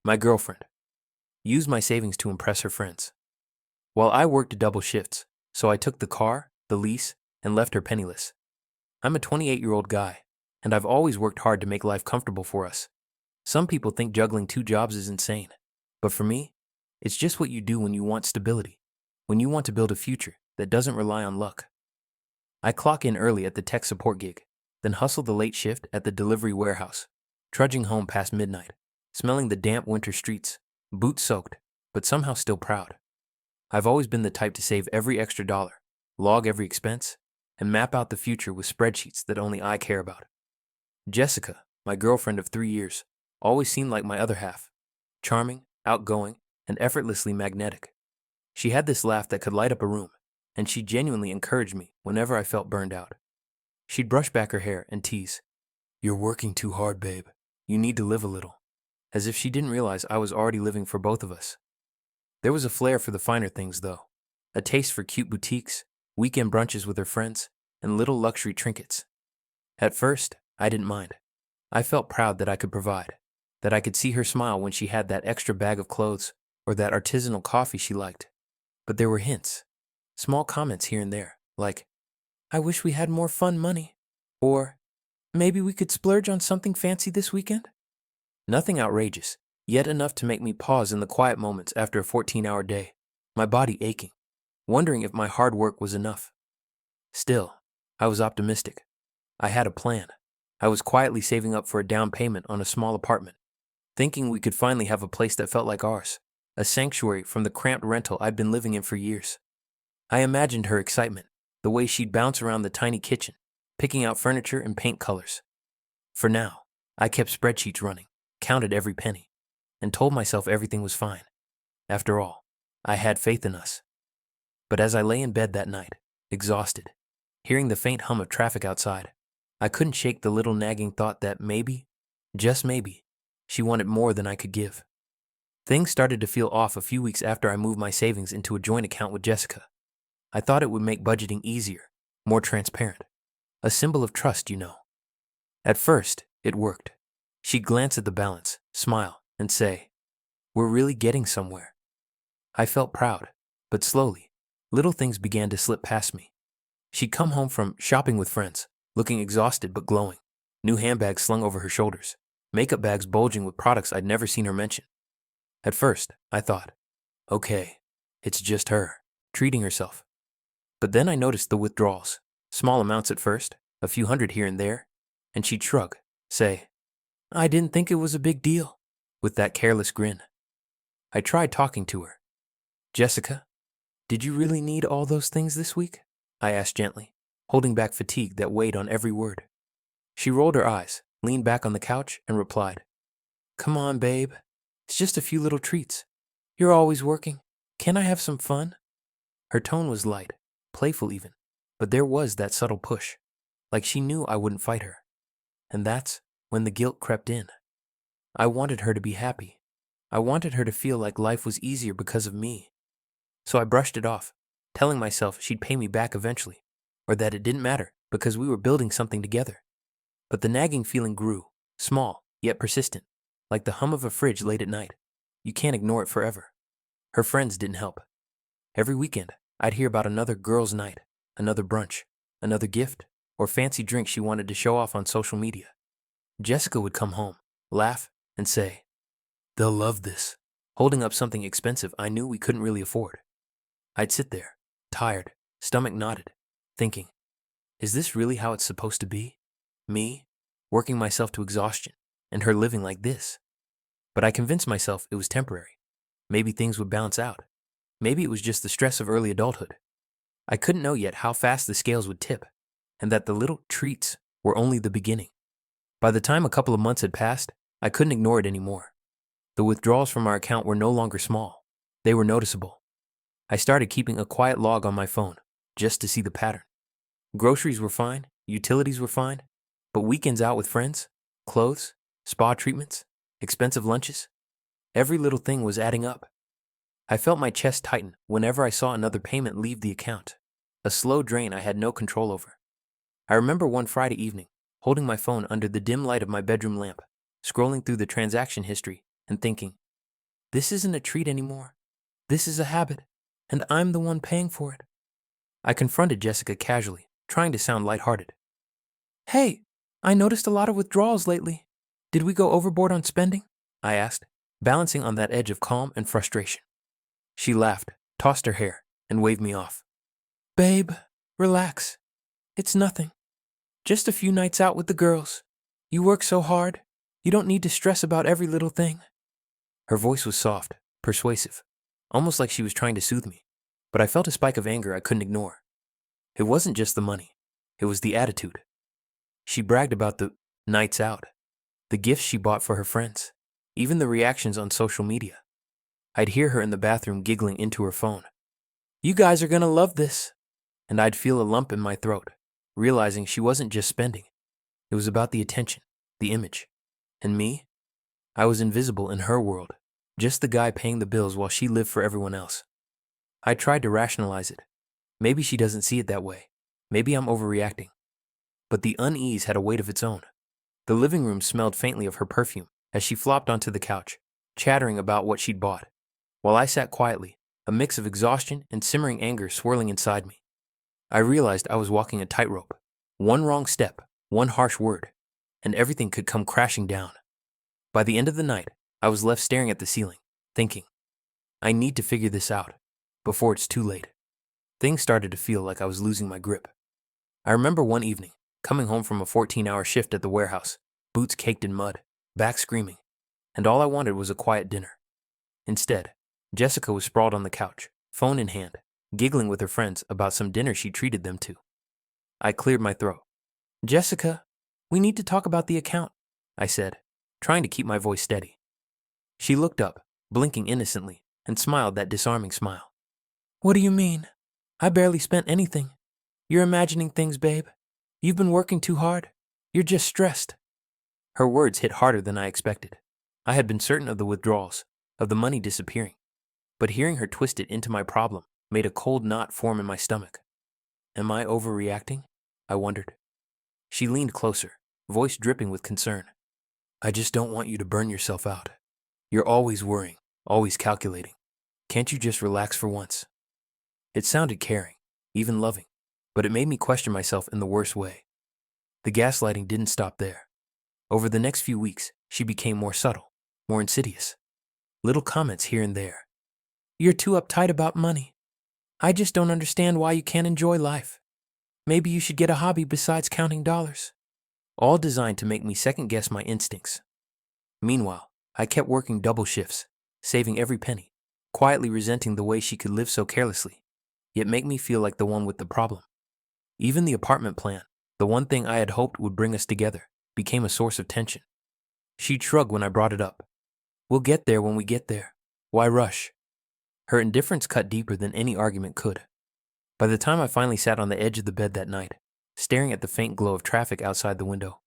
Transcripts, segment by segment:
My girlfriend. Used my savings to impress her friends. While I worked double shifts, so I took the car, the lease, and left her penniless. I'm a 28-year-old guy, and I've always worked hard to make life comfortable for us. Some people think juggling two jobs is insane, but for me, it's just what you do when you want stability, when you want to build a future that doesn't rely on luck. I clock in early at the tech support gig, then hustle the late shift at the delivery warehouse, trudging home past midnight, smelling the damp winter streets, boots soaked, but somehow still proud. I've always been the type to save every extra dollar, log every expense, and map out the future with spreadsheets that only I care about. Jessica, my girlfriend of 3 years, always seemed like my other half, charming, outgoing, and effortlessly magnetic. She had this laugh that could light up a room, and she genuinely encouraged me whenever I felt burned out. She'd brush back her hair and tease, "You're working too hard, babe. You need to live a little," as if she didn't realize I was already living for both of us. There was a flair for the finer things, though, a taste for cute boutiques, weekend brunches with her friends, and little luxury trinkets. At first, I didn't mind. I felt proud that I could provide, that I could see her smile when she had that extra bag of clothes or that artisanal coffee she liked. But there were hints, small comments here and there, like, "I wish we had more fun money," or "Maybe we could splurge on something fancy this weekend." Nothing outrageous, yet enough to make me pause in the quiet moments after a 14-hour day, my body aching, wondering if my hard work was enough. Still, I was optimistic. I had a plan. I was quietly saving up for a down payment on a small apartment, thinking we could finally have a place that felt like ours, a sanctuary from the cramped rental I'd been living in for years. I imagined her excitement, the way she'd bounce around the tiny kitchen, picking out furniture and paint colors. For now, I kept spreadsheets running, counted every penny, and told myself everything was fine. After all, I had faith in us. But as I lay in bed that night, exhausted, hearing the faint hum of traffic outside, I couldn't shake the little nagging thought that maybe, just maybe, she wanted more than I could give. Things started to feel off a few weeks after I moved my savings into a joint account with Jessica. I thought it would make budgeting easier, more transparent. A symbol of trust, you know. At first, it worked. She'd glance at the balance, smile, and say, "We're really getting somewhere." I felt proud, but slowly, little things began to slip past me. She'd come home from shopping with friends, looking exhausted but glowing, new handbags slung over her shoulders, makeup bags bulging with products I'd never seen her mention. At first, I thought, okay, it's just her, treating herself. But then I noticed the withdrawals, small amounts at first, a few hundred here and there, and she'd shrug, say, "I didn't think it was a big deal," with that careless grin. I tried talking to her. "Jessica, did you really need all those things this week?" I asked gently, holding back fatigue that weighed on every word. She rolled her eyes, leaned back on the couch, and replied, "Come on, babe. It's just a few little treats. You're always working. Can't I have some fun?" Her tone was light, playful even, but there was that subtle push, like she knew I wouldn't fight her. And that's when the guilt crept in. I wanted her to be happy. I wanted her to feel like life was easier because of me. So I brushed it off, telling myself she'd pay me back eventually, or that it didn't matter because we were building something together. But the nagging feeling grew, small, yet persistent, like the hum of a fridge late at night. You can't ignore it forever. Her friends didn't help. Every weekend, I'd hear about another girls' night, another brunch, another gift, or fancy drink she wanted to show off on social media. Jessica would come home, laugh, and say, "They'll love this," holding up something expensive I knew we couldn't really afford. I'd sit there, tired, stomach knotted, thinking, is this really how it's supposed to be? Me, working myself to exhaustion, and her living like this? But I convinced myself it was temporary. Maybe things would balance out. Maybe it was just the stress of early adulthood. I couldn't know yet how fast the scales would tip, and that the little treats were only the beginning. By the time a couple of months had passed, I couldn't ignore it anymore. The withdrawals from our account were no longer small. They were noticeable. I started keeping a quiet log on my phone, just to see the pattern. Groceries were fine, utilities were fine, but weekends out with friends, clothes, spa treatments, expensive lunches, every little thing was adding up. I felt my chest tighten whenever I saw another payment leave the account, a slow drain I had no control over. I remember one Friday evening, holding my phone under the dim light of my bedroom lamp, scrolling through the transaction history and thinking, This isn't a treat anymore. This is a habit, and I'm the one paying for it. I confronted Jessica casually, trying to sound lighthearted. Hey, I noticed a lot of withdrawals lately. Did we go overboard on spending? I asked, balancing on that edge of calm and frustration. She laughed, tossed her hair, and waved me off. Babe, relax. It's nothing. Just a few nights out with the girls. You work so hard, you don't need to stress about every little thing. Her voice was soft, persuasive, almost like she was trying to soothe me, but I felt a spike of anger I couldn't ignore. It wasn't just the money, it was the attitude. She bragged about the nights out, the gifts she bought for her friends, even the reactions on social media. I'd hear her in the bathroom giggling into her phone. You guys are gonna love this. And I'd feel a lump in my throat, realizing she wasn't just spending. It was about the attention, the image. And me? I was invisible in her world, just the guy paying the bills while she lived for everyone else. I tried to rationalize it. Maybe she doesn't see it that way. Maybe I'm overreacting. But the unease had a weight of its own. The living room smelled faintly of her perfume as she flopped onto the couch, chattering about what she'd bought, while I sat quietly, a mix of exhaustion and simmering anger swirling inside me. I realized I was walking a tightrope. One wrong step, one harsh word, and everything could come crashing down. By the end of the night, I was left staring at the ceiling, thinking, I need to figure this out, before it's too late. Things started to feel like I was losing my grip. I remember one evening, coming home from a 14-hour shift at the warehouse, boots caked in mud, back screaming, and all I wanted was a quiet dinner. Instead, Jessica was sprawled on the couch, phone in hand, giggling with her friends about some dinner she treated them to. I cleared my throat. Jessica, we need to talk about the account, I said, trying to keep my voice steady. She looked up, blinking innocently, and smiled that disarming smile. What do you mean? I barely spent anything. You're imagining things, babe. You've been working too hard. You're just stressed. Her words hit harder than I expected. I had been certain of the withdrawals, of the money disappearing, but hearing her twist it into my problem made a cold knot form in my stomach. Am I overreacting? I wondered. She leaned closer, voice dripping with concern. I just don't want you to burn yourself out. You're always worrying, always calculating. Can't you just relax for once? It sounded caring, even loving, but it made me question myself in the worst way. The gaslighting didn't stop there. Over the next few weeks, she became more subtle, more insidious. Little comments here and there. You're too uptight about money. I just don't understand why you can't enjoy life. Maybe you should get a hobby besides counting dollars. All designed to make me second-guess my instincts. Meanwhile, I kept working double shifts, saving every penny, quietly resenting the way she could live so carelessly, yet make me feel like the one with the problem. Even the apartment plan, the one thing I had hoped would bring us together, became a source of tension. She'd shrug when I brought it up. We'll get there when we get there. Why rush? Her indifference cut deeper than any argument could. By the time I finally sat on the edge of the bed that night, staring at the faint glow of traffic outside the window,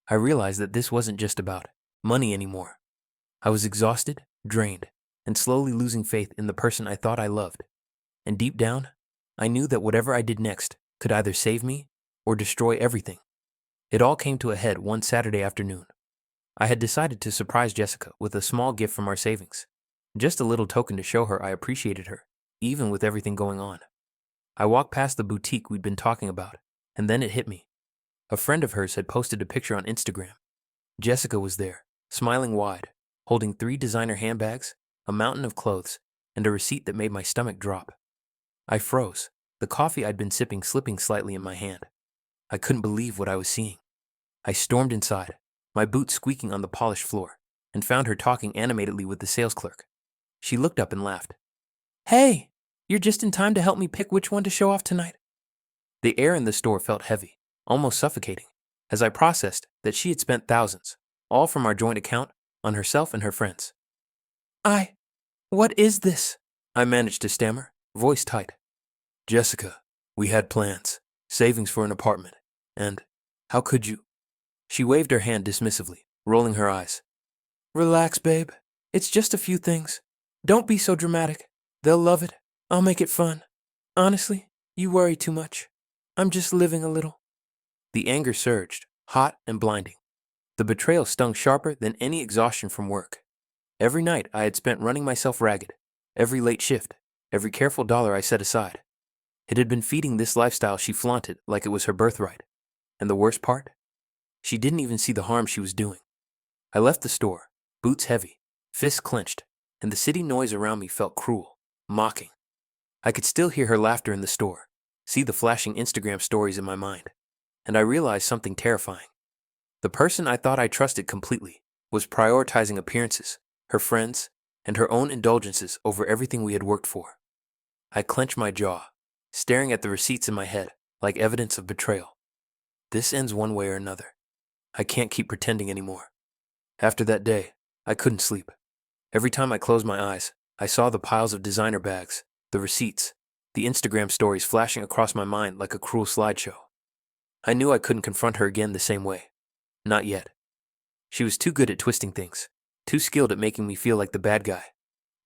I realized that this wasn't just about money anymore. I was exhausted, drained, and slowly losing faith in the person I thought I loved. And deep down, I knew that whatever I did next could either save me or destroy everything. It all came to a head one Saturday afternoon. I had decided to surprise Jessica with a small gift from our savings, just a little token to show her I appreciated her, even with everything going on. I walked past the boutique we'd been talking about, and then it hit me. A friend of hers had posted a picture on Instagram. Jessica was there, smiling wide, holding 3 designer handbags, a mountain of clothes, and a receipt that made my stomach drop. I froze, the coffee I'd been sipping slipping slightly in my hand. I couldn't believe what I was seeing. I stormed inside, my boots squeaking on the polished floor, and found her talking animatedly with the sales clerk. She looked up and laughed. Hey, you're just in time to help me pick which one to show off tonight. The air in the store felt heavy, almost suffocating, as I processed that she had spent thousands, all from our joint account, on herself and her friends. What is this? I managed to stammer, voice tight. Jessica, we had plans, savings for an apartment, and how could you? She waved her hand dismissively, rolling her eyes. Relax, babe. It's just a few things. Don't be so dramatic. They'll love it. I'll make it fun. Honestly, you worry too much. I'm just living a little. The anger surged, hot and blinding. The betrayal stung sharper than any exhaustion from work. Every night I had spent running myself ragged, every late shift, every careful dollar I set aside. It had been feeding this lifestyle she flaunted like it was her birthright. And the worst part? She didn't even see the harm she was doing. I left the store, boots heavy, fists clenched, and the city noise around me felt cruel, mocking. I could still hear her laughter in the store, see the flashing Instagram stories in my mind, and I realized something terrifying. The person I thought I trusted completely was prioritizing appearances, her friends, and her own indulgences over everything we had worked for. I clenched my jaw, staring at the receipts in my head like evidence of betrayal. This ends one way or another. I can't keep pretending anymore. After that day, I couldn't sleep. Every time I closed my eyes, I saw the piles of designer bags, the receipts, the Instagram stories flashing across my mind like a cruel slideshow. I knew I couldn't confront her again the same way. Not yet. She was too good at twisting things, too skilled at making me feel like the bad guy.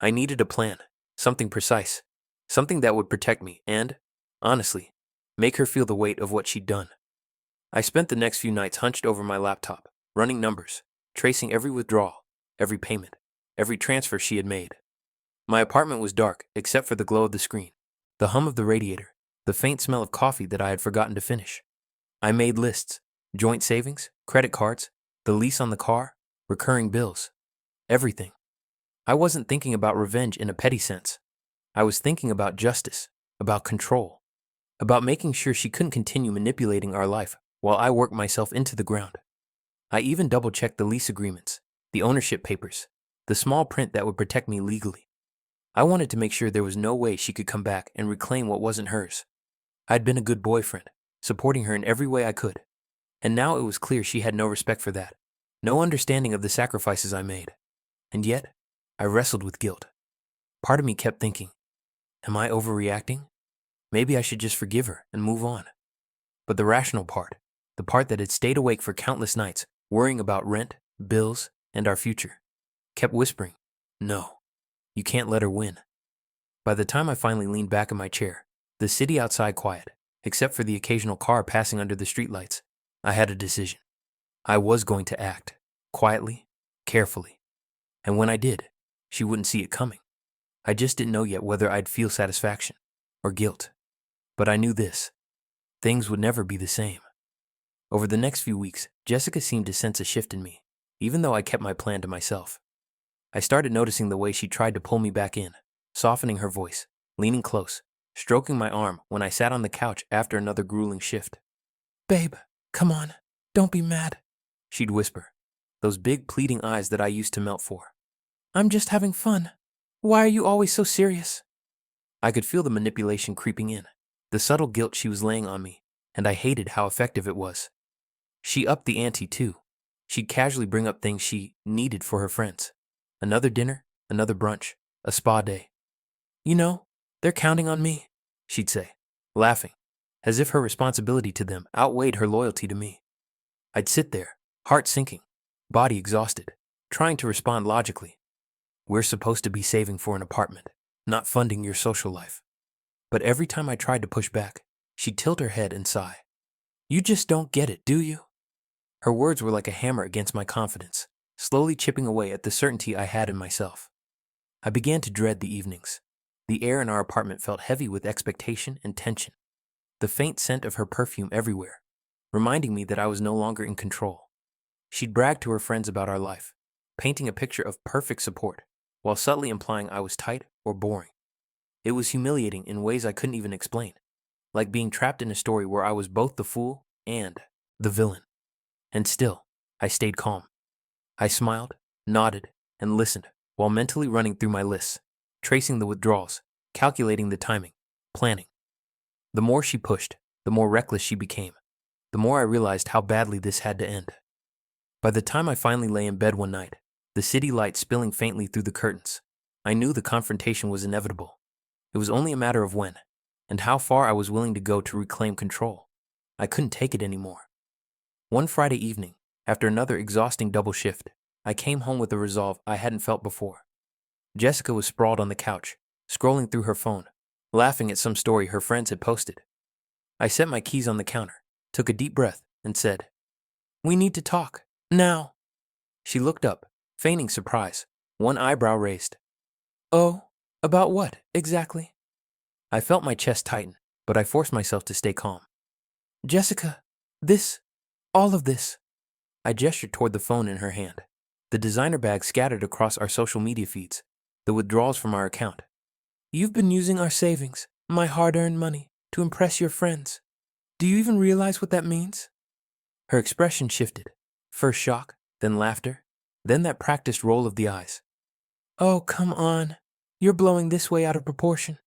I needed a plan, something precise, something that would protect me and, honestly, make her feel the weight of what she'd done. I spent the next few nights hunched over my laptop, running numbers, tracing every withdrawal, every payment, every transfer she had made. My apartment was dark except for the glow of the screen, the hum of the radiator, the faint smell of coffee that I had forgotten to finish. I made lists, joint savings, credit cards, the lease on the car, recurring bills, everything. I wasn't thinking about revenge in a petty sense. I was thinking about justice, about control, about making sure she couldn't continue manipulating our life while I worked myself into the ground. I even double-checked the lease agreements, the ownership papers, the small print that would protect me legally. I wanted to make sure there was no way she could come back and reclaim what wasn't hers. I'd been a good boyfriend, supporting her in every way I could. And now it was clear she had no respect for that, no understanding of the sacrifices I made. And yet, I wrestled with guilt. Part of me kept thinking, am I overreacting? Maybe I should just forgive her and move on. But the rational part, the part that had stayed awake for countless nights, worrying about rent, bills, and our future, kept whispering, no, you can't let her win. By the time I finally leaned back in my chair, the city outside quiet, except for the occasional car passing under the streetlights, I had a decision. I was going to act, quietly, carefully. And when I did, she wouldn't see it coming. I just didn't know yet whether I'd feel satisfaction or guilt. But I knew this. Things would never be the same. Over the next few weeks, Jessica seemed to sense a shift in me, even though I kept my plan to myself. I started noticing the way she tried to pull me back in, softening her voice, leaning close, stroking my arm when I sat on the couch after another grueling shift. "Babe, come on, don't be mad," she'd whisper, those big pleading eyes that I used to melt for. "I'm just having fun. Why are you always so serious?" I could feel the manipulation creeping in, the subtle guilt she was laying on me, and I hated how effective it was. She upped the ante too. She'd casually bring up things she needed for her friends. Another dinner, another brunch, a spa day. "You know, they're counting on me," she'd say, laughing, as if her responsibility to them outweighed her loyalty to me. I'd sit there, heart sinking, body exhausted, trying to respond logically. "We're supposed to be saving for an apartment, not funding your social life." But every time I tried to push back, she'd tilt her head and sigh. "You just don't get it, do you?" Her words were like a hammer against my confidence, slowly chipping away at the certainty I had in myself. I began to dread the evenings. The air in our apartment felt heavy with expectation and tension. The faint scent of her perfume everywhere, reminding me that I was no longer in control. She'd brag to her friends about our life, painting a picture of perfect support, while subtly implying I was tight or boring. It was humiliating in ways I couldn't even explain, like being trapped in a story where I was both the fool and the villain. And still, I stayed calm. I smiled, nodded, and listened while mentally running through my lists, tracing the withdrawals, calculating the timing, planning. The more she pushed, the more reckless she became, the more I realized how badly this had to end. By the time I finally lay in bed one night, the city light spilling faintly through the curtains, I knew the confrontation was inevitable. It was only a matter of when, and how far I was willing to go to reclaim control. I couldn't take it anymore. One Friday evening, after another exhausting double shift, I came home with a resolve I hadn't felt before. Jessica was sprawled on the couch, scrolling through her phone, laughing at some story her friends had posted. I set my keys on the counter, took a deep breath, and said, "We need to talk, now." She looked up, feigning surprise, one eyebrow raised. Oh, about what, exactly? I felt my chest tighten, but I forced myself to stay calm. Jessica, all of this. I gestured toward the phone in her hand. The designer bag scattered across our social media feeds, the withdrawals from our account. You've been using our savings, my hard-earned money, to impress your friends. Do you even realize what that means? Her expression shifted. First shock, then laughter, then that practiced roll of the eyes. Oh, come on. You're blowing this way out of proportion.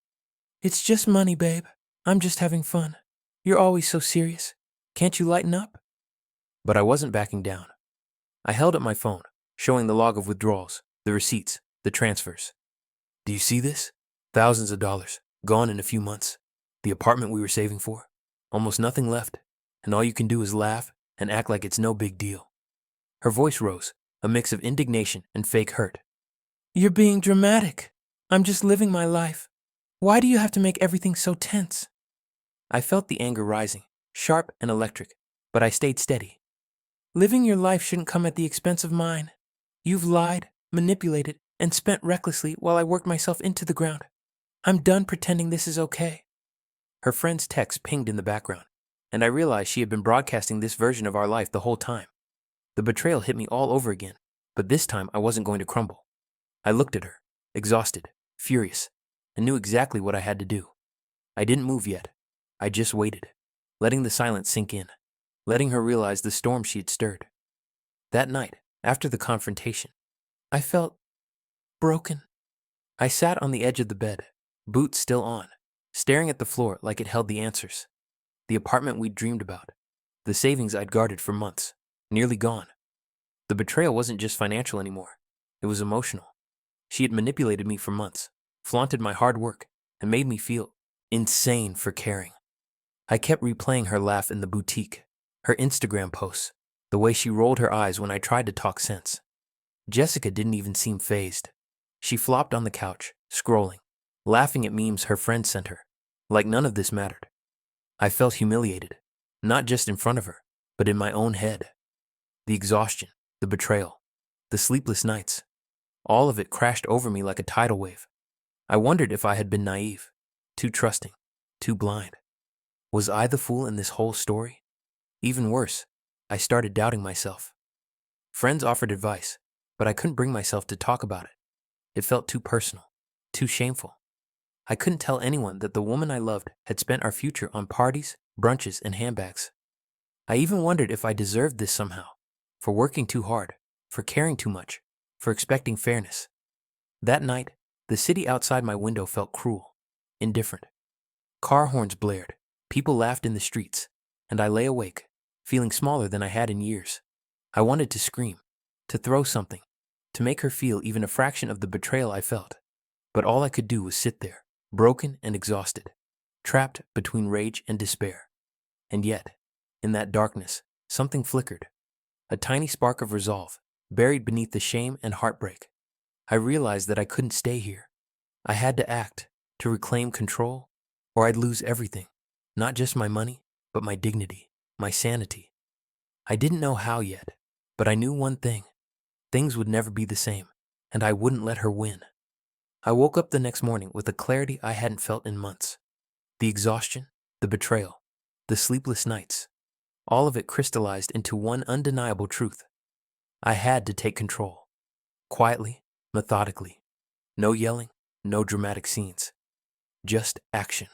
It's just money, babe. I'm just having fun. You're always so serious. Can't you lighten up? But I wasn't backing down. I held up my phone, showing the log of withdrawals, the receipts, the transfers. Do you see this? Thousands of dollars, gone in a few months. The apartment we were saving for, almost nothing left, and all you can do is laugh and act like it's no big deal. Her voice rose, a mix of indignation and fake hurt. You're being dramatic. I'm just living my life. Why do you have to make everything so tense? I felt the anger rising, sharp and electric, but I stayed steady. Living your life shouldn't come at the expense of mine. You've lied, manipulated, and spent recklessly while I worked myself into the ground. I'm done pretending this is okay. Her friend's text pinged in the background, and I realized she had been broadcasting this version of our life the whole time. The betrayal hit me all over again, but this time I wasn't going to crumble. I looked at her, exhausted, furious, and knew exactly what I had to do. I didn't move yet. I just waited, letting the silence sink in, letting her realize the storm she had stirred. That night, after the confrontation, I felt broken. I sat on the edge of the bed, boots still on, staring at the floor like it held the answers. The apartment we'd dreamed about, the savings I'd guarded for months, nearly gone. The betrayal wasn't just financial anymore. It was emotional. She had manipulated me for months, flaunted my hard work, and made me feel insane for caring. I kept replaying her laugh in the boutique, her Instagram posts, the way she rolled her eyes when I tried to talk sense. Jessica didn't even seem fazed. She flopped on the couch, scrolling, laughing at memes her friends sent her, like none of this mattered. I felt humiliated, not just in front of her, but in my own head. The exhaustion, the betrayal, the sleepless nights, all of it crashed over me like a tidal wave. I wondered if I had been naive, too trusting, too blind. Was I the fool in this whole story? Even worse, I started doubting myself. Friends offered advice, but I couldn't bring myself to talk about it. It felt too personal, too shameful. I couldn't tell anyone that the woman I loved had spent our future on parties, brunches, and handbags. I even wondered if I deserved this somehow, for working too hard, for caring too much, for expecting fairness. That night, the city outside my window felt cruel, indifferent. Car horns blared, people laughed in the streets, and I lay awake, feeling smaller than I had in years. I wanted to scream, to throw something, to make her feel even a fraction of the betrayal I felt. But all I could do was sit there, broken and exhausted, trapped between rage and despair. And yet, in that darkness, something flickered, a tiny spark of resolve, buried beneath the shame and heartbreak. I realized that I couldn't stay here. I had to act, to reclaim control, or I'd lose everything, not just my money, but my dignity, my sanity. I didn't know how yet, but I knew one thing. Things would never be the same, and I wouldn't let her win. I woke up the next morning with a clarity I hadn't felt in months. The exhaustion, the betrayal, the sleepless nights, all of it crystallized into one undeniable truth. I had to take control. Quietly, methodically. No yelling, no dramatic scenes. Just action.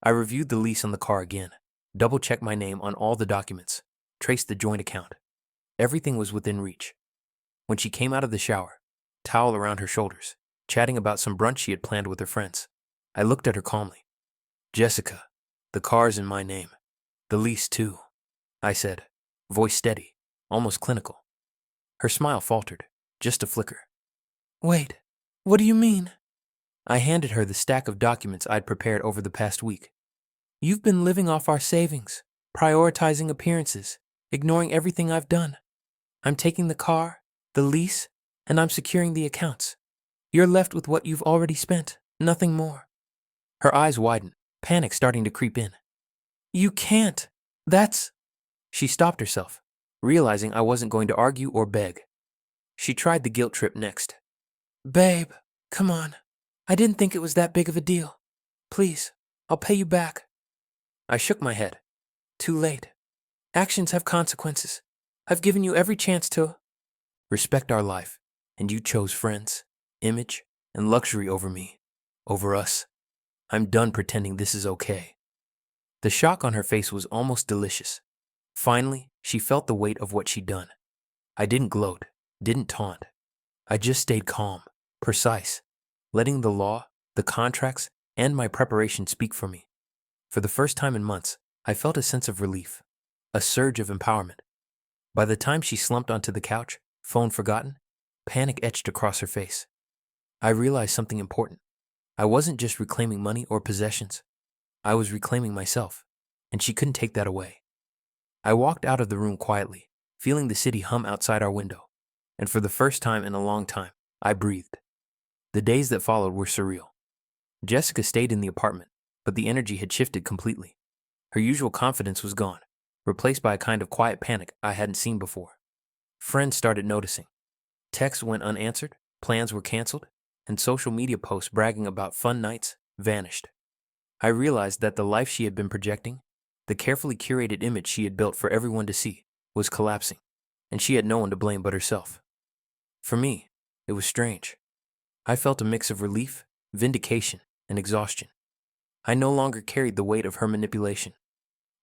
I reviewed the lease on the car again, double-checked my name on all the documents, traced the joint account. Everything was within reach. When she came out of the shower, towel around her shoulders, chatting about some brunch she had planned with her friends, I looked at her calmly. Jessica, the car's in my name. The lease too, I said, voice steady, almost clinical. Her smile faltered, just a flicker. Wait, what do you mean? I handed her the stack of documents I'd prepared over the past week. You've been living off our savings, prioritizing appearances, ignoring everything I've done. I'm taking the car, the lease, and I'm securing the accounts. You're left with what you've already spent, nothing more. Her eyes widened, panic starting to creep in. You can't. She stopped herself, realizing I wasn't going to argue or beg. She tried the guilt trip next. Babe, come on. I didn't think it was that big of a deal. Please, I'll pay you back. I shook my head. Too late. Actions have consequences. I've given you every chance to respect our life, and you chose friends, image, and luxury over me, over us. I'm done pretending this is okay. The shock on her face was almost delicious. Finally, she felt the weight of what she'd done. I didn't gloat, didn't taunt. I just stayed calm, precise, letting the law, the contracts, and my preparation speak for me. For the first time in months, I felt a sense of relief, a surge of empowerment. By the time she slumped onto the couch, phone forgotten, panic etched across her face. I realized something important. I wasn't just reclaiming money or possessions. I was reclaiming myself, and she couldn't take that away. I walked out of the room quietly, feeling the city hum outside our window, and for the first time in a long time, I breathed. The days that followed were surreal. Jessica stayed in the apartment, but the energy had shifted completely. Her usual confidence was gone, replaced by a kind of quiet panic I hadn't seen before. Friends started noticing. Texts went unanswered, plans were canceled, and social media posts bragging about fun nights vanished. I realized that the life she had been projecting, the carefully curated image she had built for everyone to see, was collapsing, and she had no one to blame but herself. For me, it was strange. I felt a mix of relief, vindication, and exhaustion. I no longer carried the weight of her manipulation.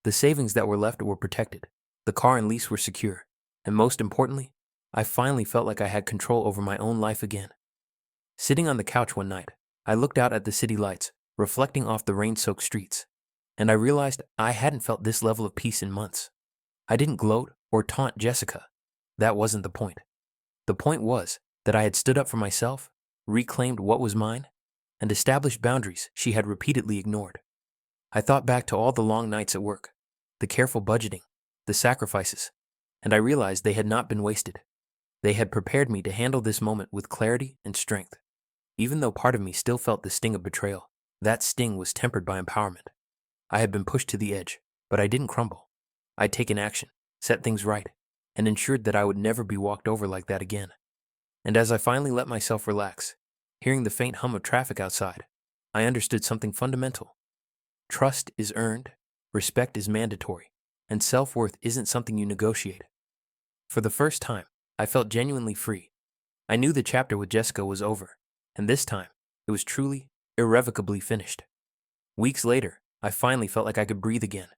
The savings that were left were protected, the car and lease were secure, and most importantly, I finally felt like I had control over my own life again. Sitting on the couch one night, I looked out at the city lights, reflecting off the rain-soaked streets, and I realized I hadn't felt this level of peace in months. I didn't gloat or taunt Jessica. That wasn't the point. The point was that I had stood up for myself, reclaimed what was mine, and established boundaries she had repeatedly ignored. I thought back to all the long nights at work, the careful budgeting, the sacrifices, and I realized they had not been wasted. They had prepared me to handle this moment with clarity and strength. Even though part of me still felt the sting of betrayal, that sting was tempered by empowerment. I had been pushed to the edge, but I didn't crumble. I'd taken action, set things right, and ensured that I would never be walked over like that again. And as I finally let myself relax, hearing the faint hum of traffic outside, I understood something fundamental. Trust is earned, respect is mandatory, and self-worth isn't something you negotiate. For the first time, I felt genuinely free. I knew the chapter with Jessica was over, and this time, it was truly, irrevocably finished. Weeks later, I finally felt like I could breathe again.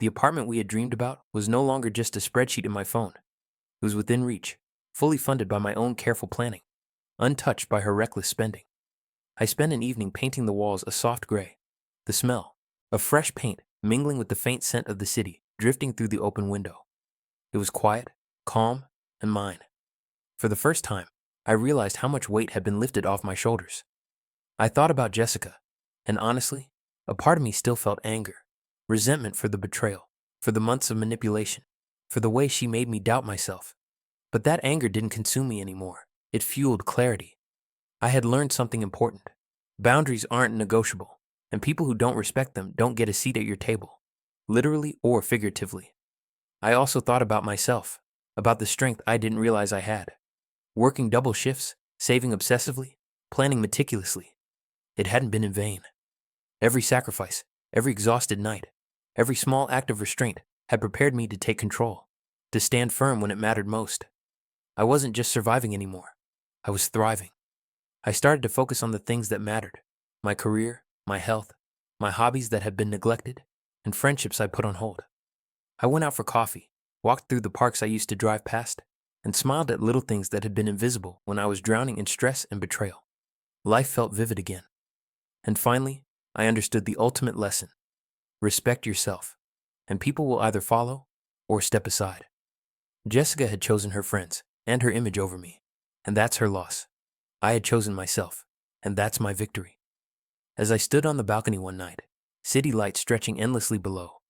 The apartment we had dreamed about was no longer just a spreadsheet in my phone. It was within reach, fully funded by my own careful planning, untouched by her reckless spending. I spent an evening painting the walls a soft gray. The smell of fresh paint mingling with the faint scent of the city drifting through the open window. It was quiet, calm, and mine. For the first time, I realized how much weight had been lifted off my shoulders. I thought about Jessica, and honestly, a part of me still felt anger, resentment for the betrayal, for the months of manipulation, for the way she made me doubt myself. But that anger didn't consume me anymore. It fueled clarity. I had learned something important. Boundaries aren't negotiable, and people who don't respect them don't get a seat at your table, literally or figuratively. I also thought about myself, about the strength I didn't realize I had. Working double shifts, saving obsessively, planning meticulously. It hadn't been in vain. Every sacrifice, every exhausted night, every small act of restraint had prepared me to take control, to stand firm when it mattered most. I wasn't just surviving anymore. I was thriving. I started to focus on the things that mattered: my career, my health, my hobbies that had been neglected, and friendships I put on hold. I went out for coffee, walked through the parks I used to drive past, and smiled at little things that had been invisible when I was drowning in stress and betrayal. Life felt vivid again. And finally, I understood the ultimate lesson. Respect yourself, and people will either follow or step aside. Jessica had chosen her friends and her image over me, and that's her loss. I had chosen myself, and that's my victory. As I stood on the balcony one night, city lights stretching endlessly below,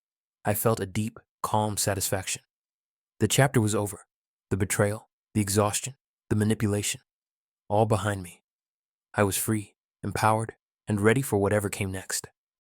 I felt a deep, calm satisfaction. The chapter was over. The betrayal, the exhaustion, the manipulation, all behind me. I was free, empowered, and ready for whatever came next.